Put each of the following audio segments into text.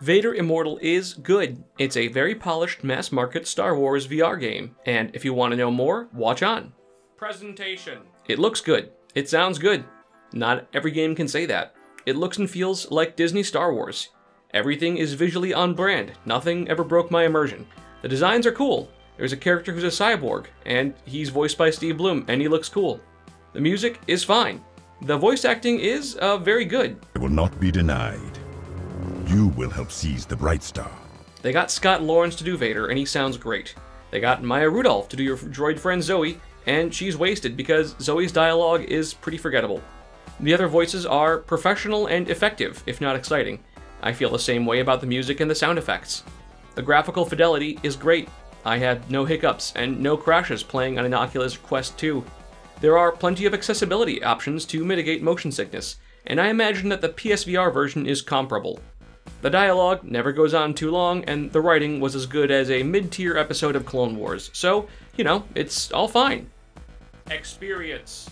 Vader Immortal is good. It's a very polished, mass-market Star Wars VR game, and if you want to know more, watch on. Presentation. It looks good. It sounds good. Not every game can say that. It looks and feels like Disney Star Wars. Everything is visually on brand. Nothing ever broke my immersion. The designs are cool. There's a character who's a cyborg, and he's voiced by Steve Blum, and he looks cool. The music is fine. The voice acting is very good. It will not be denied. You will help seize the Bright Star. They got Scott Lawrence to do Vader, and he sounds great. They got Maya Rudolph to do your droid friend Zoe, and she's wasted because Zoe's dialogue is pretty forgettable. The other voices are professional and effective, if not exciting. I feel the same way about the music and the sound effects. The graphical fidelity is great. I had no hiccups and no crashes playing on an Oculus Quest 2. There are plenty of accessibility options to mitigate motion sickness, and I imagine that the PSVR version is comparable. The dialogue never goes on too long, and the writing was as good as a mid-tier episode of Clone Wars, so, you know, it's all fine. Experience.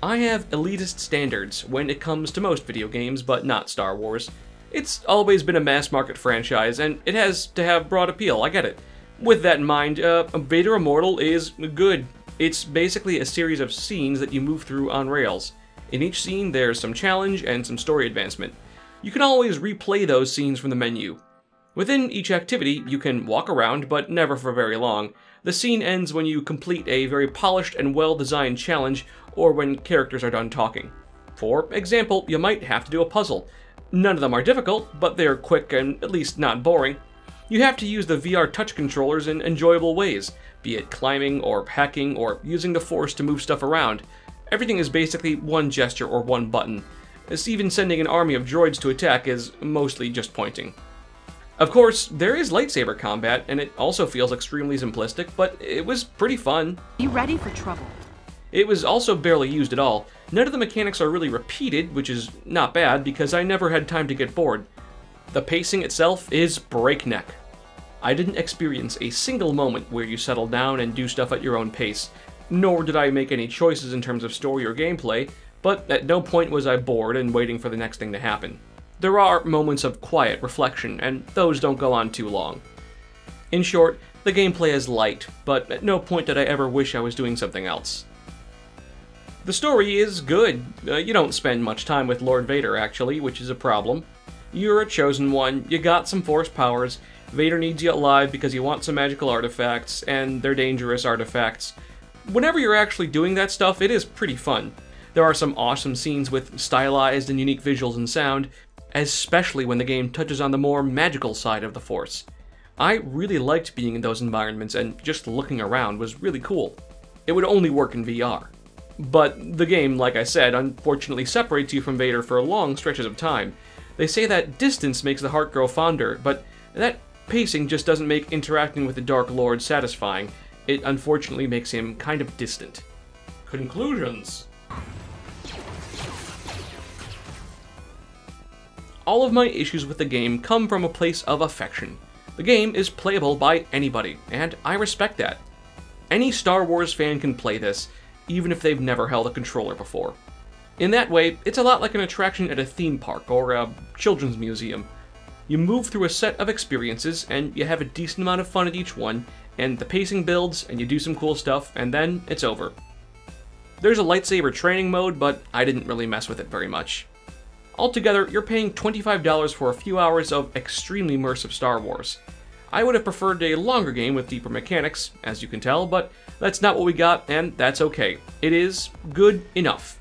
I have elitist standards when it comes to most video games, but not Star Wars. It's always been a mass-market franchise, and it has to have broad appeal, I get it. With that in mind, Vader Immortal is good. It's basically a series of scenes that you move through on rails. In each scene, there's some challenge and some story advancement. You can always replay those scenes from the menu. Within each activity, you can walk around, but never for very long. The scene ends when you complete a very polished and well-designed challenge, or when characters are done talking. For example, you might have to do a puzzle. None of them are difficult, but they're quick and at least not boring. You have to use the VR touch controllers in enjoyable ways, be it climbing or hacking or using the Force to move stuff around. Everything is basically one gesture or one button. Even sending an army of droids to attack is mostly just pointing. Of course, there is lightsaber combat, and it also feels extremely simplistic, but it was pretty fun. You ready for trouble? It was also barely used at all. None of the mechanics are really repeated, which is not bad because I never had time to get bored. The pacing itself is breakneck. I didn't experience a single moment where you settle down and do stuff at your own pace, nor did I make any choices in terms of story or gameplay, but at no point was I bored and waiting for the next thing to happen. There are moments of quiet reflection, and those don't go on too long. In short, the gameplay is light, but at no point did I ever wish I was doing something else. The story is good. You don't spend much time with Lord Vader, actually, which is a problem. You're a chosen one, you got some Force powers, Vader needs you alive because you want some magical artifacts, and they're dangerous artifacts. Whenever you're actually doing that stuff, it is pretty fun. There are some awesome scenes with stylized and unique visuals and sound, especially when the game touches on the more magical side of the Force. I really liked being in those environments, and just looking around was really cool. It would only work in VR. But the game, like I said, unfortunately separates you from Vader for long stretches of time. They say that distance makes the heart grow fonder, but that pacing just doesn't make interacting with the Dark Lord satisfying. It unfortunately makes him kind of distant. Conclusions. All of my issues with the game come from a place of affection. The game is playable by anybody, and I respect that. Any Star Wars fan can play this, even if they've never held a controller before. In that way, it's a lot like an attraction at a theme park or a children's museum. You move through a set of experiences, and you have a decent amount of fun at each one, and the pacing builds, and you do some cool stuff, and then it's over. There's a lightsaber training mode, but I didn't really mess with it very much. Altogether, you're paying $25 for a few hours of extremely immersive Star Wars. I would have preferred a longer game with deeper mechanics, as you can tell, but that's not what we got, and that's okay. It is good enough.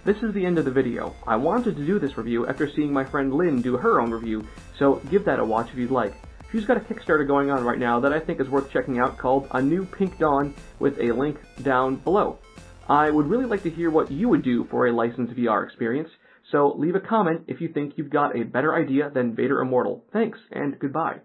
This is the end of the video. I wanted to do this review after seeing my friend Lynn do her own review, so give that a watch if you'd like. She's got a Kickstarter going on right now that I think is worth checking out called A New Pink Dawn, with a link down below. I would really like to hear what you would do for a licensed VR experience, so leave a comment if you think you've got a better idea than Vader Immortal. Thanks, and goodbye.